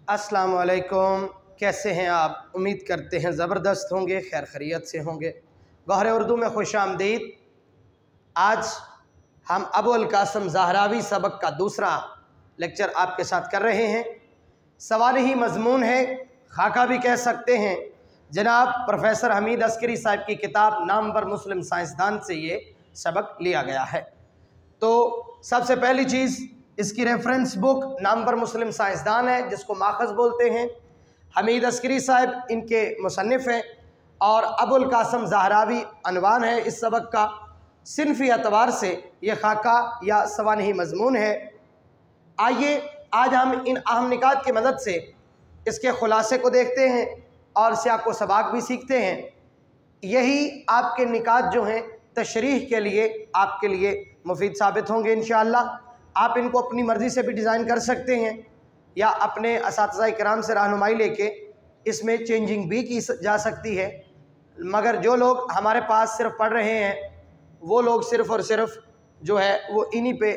अस्सलाम वालेकुम। कैसे हैं आप? उम्मीद करते हैं ज़बरदस्त होंगे, खैर खैरियत से होंगे। गौहर उर्दू में खुश आमदीद। आज हम अबुल कासिम ज़हरावी सबक का दूसरा लेक्चर आपके साथ कर रहे हैं। सवाल ही मजमून है, खाका भी कह सकते हैं। जनाब प्रोफेसर हमीद अस्करी साहब की किताब नामवर मुस्लिम साइंसदान से ये सबक लिया गया है। तो सबसे पहली चीज़, इसकी रेफरेंस बुक नामवर मुस्लिम साइंसदान है, जिसको माखज़ बोलते हैं। हमीद अस्करी साहब इनके मुसन्निफ़ हैं और अबुल कासिम ज़हरावी अनवान है इस सबक का। सिनफ़ी एतबार से ये खाका या सवानही मजमून है। आइए आज हम इन अहम निकात की मदद से इसके खुलासे को देखते हैं और सियाक़ व सबाक़ भी सीखते हैं। यही आपके निकात जो हैं तशरीह के लिए आपके लिए मुफीद साबित होंगे इंशाअल्लाह। आप इनको अपनी मर्ज़ी से भी डिज़ाइन कर सकते हैं या अपने असातिज़ा किराम से रहनुमाई लेके इसमें चेंजिंग भी की जा सकती है। मगर जो लोग हमारे पास सिर्फ पढ़ रहे हैं वो लोग सिर्फ़ और सिर्फ जो है वो इन्हीं पे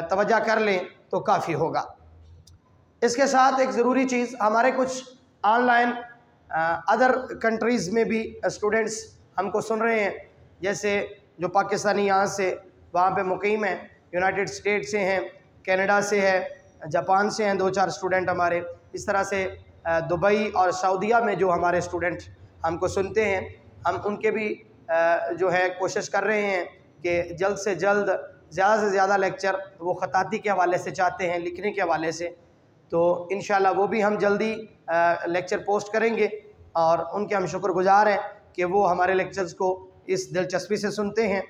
तवज्जो कर लें तो काफ़ी होगा। इसके साथ एक ज़रूरी चीज़, हमारे कुछ ऑनलाइन अदर कंट्रीज़ में भी स्टूडेंट्स हमको सुन रहे हैं, जैसे जो पाकिस्तानी यहाँ से वहाँ पे मुकीम हैं, यूनाइटेड स्टेट से हैं, कनाडा से है, जापान से हैं 2-4 स्टूडेंट हमारे। इस तरह से दुबई और सऊदीया में जो हमारे स्टूडेंट हमको सुनते हैं, हम उनके भी जो है कोशिश कर रहे हैं कि जल्द से जल्द ज़्यादा से ज़्यादा लेक्चर वो ख़ताती के हवाले से चाहते हैं, लिखने के हवाले से। तो इंशाल्लाह वो भी हम जल्दी लेक्चर पोस्ट करेंगे और उनके हम शुक्रगुज़ार हैं कि वो हमारे लेक्चर्स को इस दिलचस्पी से सुनते हैं।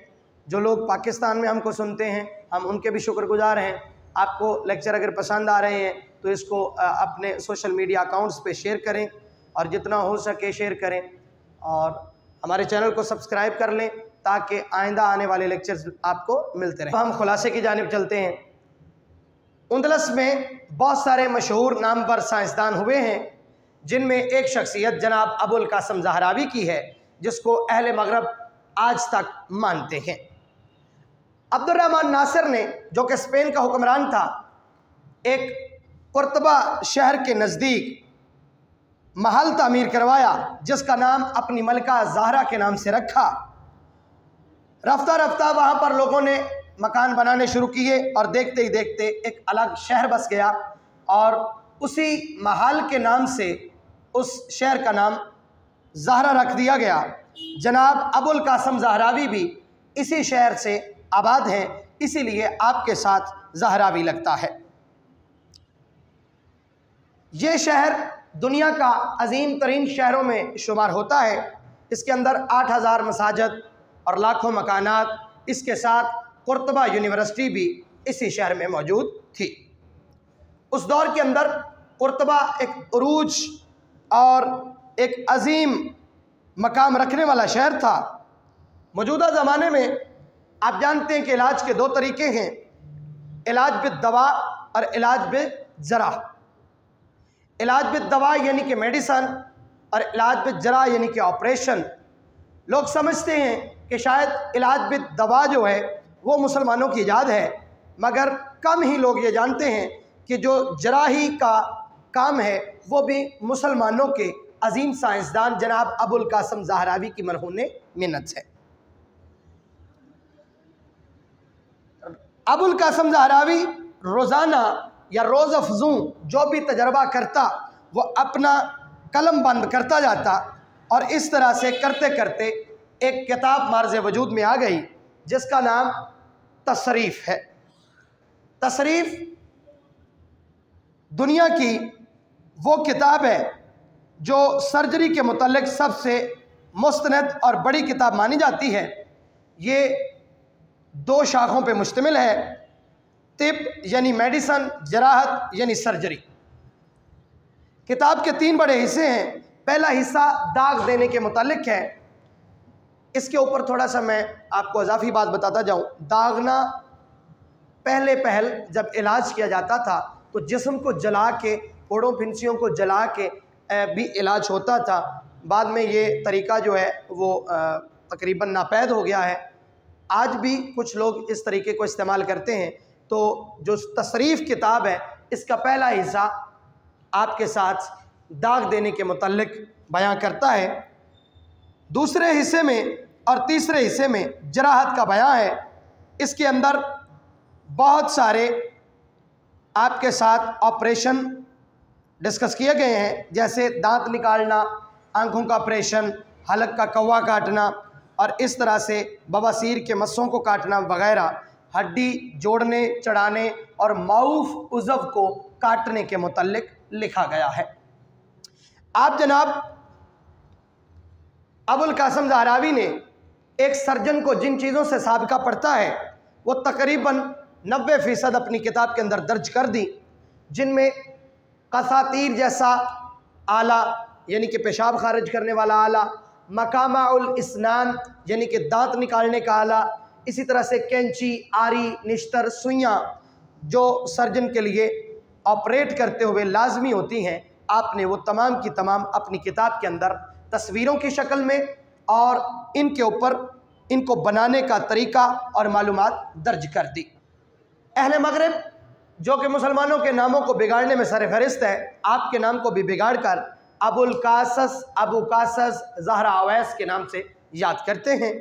जो लोग पाकिस्तान में हमको सुनते हैं, हम उनके भी शुक्रगुज़ार हैं। आपको लेक्चर अगर पसंद आ रहे हैं तो इसको अपने सोशल मीडिया अकाउंट्स पे शेयर करें और जितना हो सके शेयर करें और हमारे चैनल को सब्सक्राइब कर लें ताकि आइंदा आने वाले लेक्चर्स आपको मिलते रहें। हम खुलासे की जानिब चलते हैं। उंदलस में बहुत सारे मशहूर नामवर साइंसदान हुए हैं, जिनमें एक शख्सियत जनाब अबुल कासिम ज़हरावी की है, जिसको अहले मगरब आज तक मानते हैं। अब्दुर्रहमान नासिर ने, जो कि स्पेन का हुक्मरान था, एक कुर्तबा शहर के नज़दीक महल तामीर करवाया, जिसका नाम अपनी मलका ज़हरा के नाम से रखा। रफ्ता रफ्ता वहाँ पर लोगों ने मकान बनाने शुरू किए और देखते ही देखते एक अलग शहर बस गया और उसी महल के नाम से उस शहर का नाम ज़हरा रख दिया गया। जनाब अबुल कासिम ज़हरावी भी इसी शहर से आबाद हैं, इसीलिए आपके साथ ज़हरावी लगता है। ये शहर दुनिया का अजीम तरीन शहरों में शुमार होता है। इसके अंदर 8000 मसाजिद और लाखों मकानात, इसके साथ कुर्तबा यूनिवर्सिटी भी इसी शहर में मौजूद थी। उस दौर के अंदर कुर्तबा एक उरूज और एक अजीम मकाम रखने वाला शहर था। मौजूदा ज़माने में आप जानते हैं कि इलाज के 2 तरीके हैं, इलाज बिद दवा और इलाज बिद जरा। इलाज बिद दवा यानी कि मेडिसन और इलाज बिद जरा यानी कि ऑपरेशन। लोग समझते हैं कि शायद इलाज बिद दवा जो है वो मुसलमानों की ईजाद है, मगर कम ही लोग ये जानते हैं कि जो जराही का काम है वो भी मुसलमानों के अजीम साइंसदान जनाब अबुल कासिम ज़हरावी की मरहून मिन्नत है। अबुल कासिम ज़हरावी रोज़ाना या रोज़ अफ़ज़ू जो भी तजर्बा करता वो अपना कलम बंद करता जाता और इस तरह से करते करते एक किताब मार्ज़ वजूद में आ गई, जिसका नाम तसरीफ़ है। तसरीफ़ दुनिया की वो किताब है जो सर्जरी के मुतल्लिक़ सबसे मुस्तनद और बड़ी किताब मानी जाती है। ये 2 शाखों पे मुश्तमिल है, तिब यानी मेडिसन, जराहत यानी सर्जरी। किताब के 3 बड़े हिस्से हैं। पहला हिस्सा दाग देने के मुतल्लिक़ है। इसके ऊपर थोड़ा सा मैं आपको इजाफी बात बताता जाऊँ। दागना पहल जब इलाज किया जाता था तो जिस्म को जला के, फोड़ों फिंसियों को जला के भी इलाज होता था। बाद में ये तरीका जो है वो तकरीबन नापैद हो गया है। आज भी कुछ लोग इस तरीके को इस्तेमाल करते हैं। तो जो तसरीफ़ किताब है, इसका पहला हिस्सा आपके साथ दाग देने के मुतल्लिक बयां करता है। दूसरे हिस्से में और तीसरे हिस्से में जराहत का बयां है। इसके अंदर बहुत सारे आपके साथ ऑपरेशन डिस्कस किए गए हैं, जैसे दांत निकालना, आंखों का ऑपरेशन, हलक का कौवा काटना और इस तरह से बवासीर के मस्सों को काटना वगैरह, हड्डी जोड़ने चढ़ाने और माऊफ उज़व को काटने के मुतल्लिक लिखा गया है। आप जनाब अबुल कासिम ज़हरावी ने एक सर्जन को जिन चीज़ों से साबिका पड़ता है वो तकरीबन 90% अपनी किताब के अंदर दर्ज कर दी, जिनमें कसातीर जैसा आला यानी कि पेशाब खारिज करने वाला आला, मकामाउल इस्नान यानी कि दांत निकालने का आला, इसी तरह से कैंची, आरी, निश्तर, सुइयाँ जो सर्जन के लिए ऑपरेट करते हुए लाजमी होती हैं, आपने वो तमाम की तमाम अपनी किताब के अंदर तस्वीरों की शक्ल में और इनके ऊपर इनको बनाने का तरीका और मालूमात दर्ज कर दी। अहले मगरिब जो कि मुसलमानों के नामों को बिगाड़ने में सरफहरिस्त है, आपके नाम को भी बिगाड़ कर अबू कासस ज़हरा अवैस के नाम से याद करते हैं।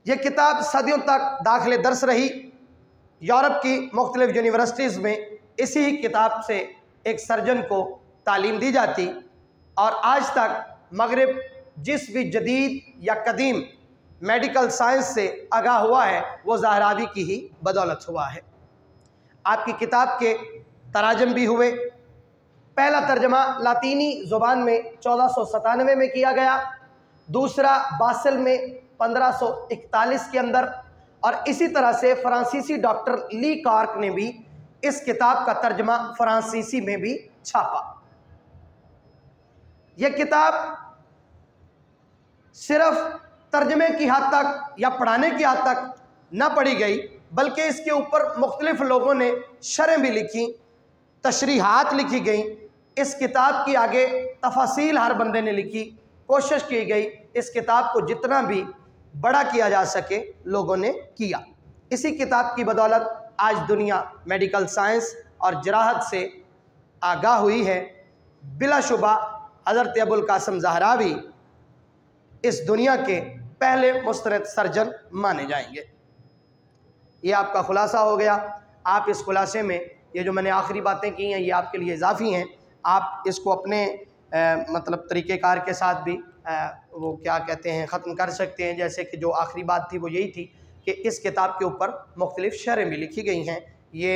ये किताब सदियों तक दाखिले दर्स रही। यूरोप की मुख्तलिफ यूनिवर्सिटीज़ में इसी किताब से एक सर्जन को तालीम दी जाती और आज तक मगरिब जिस भी जदीद या कदीम मेडिकल साइंस से आगाह हुआ है वो ज़हरावी की ही बदौलत हुआ है। आपकी किताब के तराजम भी हुए। पहला तर्जमा लातीनी ज़ुबान में 1497 में किया गया, दूसरा बासिल में 1541 के अंदर, और इसी तरह से फ्रांसीसी डॉक्टर ली कार्क ने भी इस किताब का तर्जमा फ्रांसीसी में भी छापा। यह किताब सिर्फ तर्जमे की हद तक या पढ़ाने की हद तक न पढ़ी गई, बल्कि इसके ऊपर मुख्तलिफ लोगों ने शरह भी लिखी, तशरीहात लिखी गई। इस किताब की आगे तफासील हर बंदे ने लिखी, कोशिश की गई इस किताब को जितना भी बड़ा किया जा सके लोगों ने किया। इसी किताब की बदौलत आज दुनिया मेडिकल साइंस और जराहत से आगाह हुई है। बिलाशुबा हज़रत अबुल कासिम ज़हरावी इस दुनिया के पहले मुस्तरद सर्जन माने जाएंगे। ये आपका खुलासा हो गया। आप इस खुलासे में ये जो मैंने आखिरी बातें की हैं ये आपके लिए इजाफ़ी हैं। आप इसको अपने मतलब तरीक़ेकार के साथ भी वो क्या कहते हैं ख़त्म कर सकते हैं। जैसे कि जो आखिरी बात थी वो यही थी कि इस किताब के ऊपर मुख्तलिफ़ शरह भी लिखी गई हैं। ये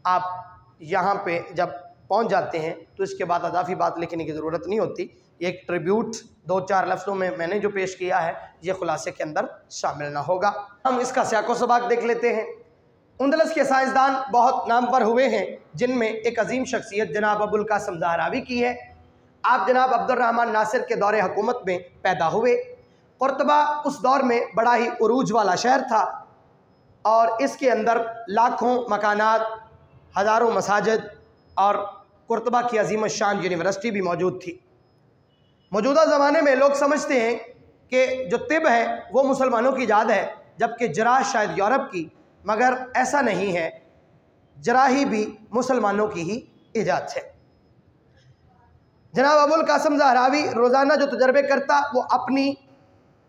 आप यहाँ पे जब पहुँच जाते हैं तो इसके बाद अदाफ़ी बात लिखने की ज़रूरत नहीं होती। एक ट्रिब्यूट 2-4 लफ्ज़ों में मैंने जो पेश किया है ये खुलासे के अंदर शामिल ना होगा। हम इसका सियाक़ो सबाक़ देख लेते हैं। उंदलस के साइंसदान बहुत नामवर हुए हैं, जिनमें एक अजीम शख्सियत जनाब अबुल कासिम ज़हरावी की है। आप जनाब अब्दुर्रहमान नासिर के दौरे हुकूमत में पैदा हुए। कुर्तबा उस दौर में बड़ा ही उरूज वाला शहर था और इसके अंदर लाखों मकानात, हज़ारों मसाजिद और कुर्तबा की अजीम शान यूनिवर्सिटी भी मौजूद थी। मौजूदा ज़माने में लोग समझते हैं कि जो तिब है वो मुसलमानों की ईजाद है, जबकि जराह शायद यूरोप की, मगर ऐसा नहीं है। जराही भी मुसलमानों की ही ईजाद है। जनाब अबुल कासिम ज़हरावी रोज़ाना जो तजर्बे करता वो अपनी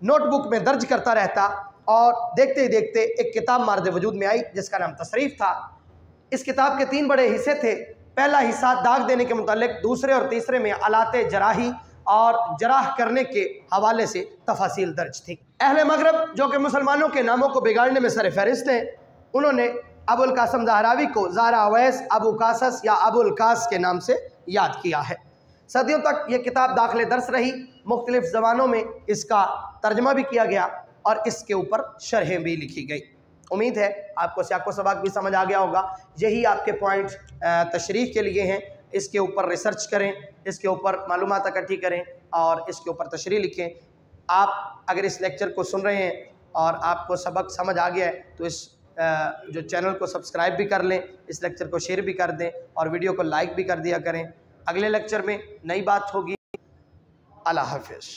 नोटबुक में दर्ज करता रहता और देखते ही देखते एक किताब मार्द वजूद में आई जिसका नाम तसरीफ़ था। इस किताब के 3 बड़े हिस्से थे। पहला हिस्सा दाग देने के मुतालिक, दूसरे और तीसरे में आलाते जराही और जराह करने के हवाले से तफासील दर्ज थी। अहले मगरब जो कि मुसलमानों के नामों को बिगाड़ने में सरफहरिस्त हैं, उन्होंने अबुल कासिम ज़हरावी को ज़हरा अवैस, अबू कासस या अबुल कास के नाम से याद किया है। सदियों तक ये किताब दाखिले दर्स रही। मुख्तलिफ़ ज़बानों में इसका तर्जमा भी किया गया और इसके ऊपर शरहें भी लिखी गई। उम्मीद है आपको सियाक़ो सबाक़ भी समझ आ गया होगा। यही आपके पॉइंट तशरीह के लिए हैं। इसके ऊपर रिसर्च करें, इसके ऊपर मालूमात इकट्ठी करें और इसके ऊपर तशरीह लिखें। आप अगर इस लेक्चर को सुन रहे हैं और आपको सबक समझ आ गया है तो इस जो चैनल को सब्सक्राइब भी कर लें, इस लेक्चर को शेयर भी कर दें और वीडियो को लाइक भी कर दिया करें। अगले लेक्चर में नई बात होगी। अल्लाह हाफ़िज़।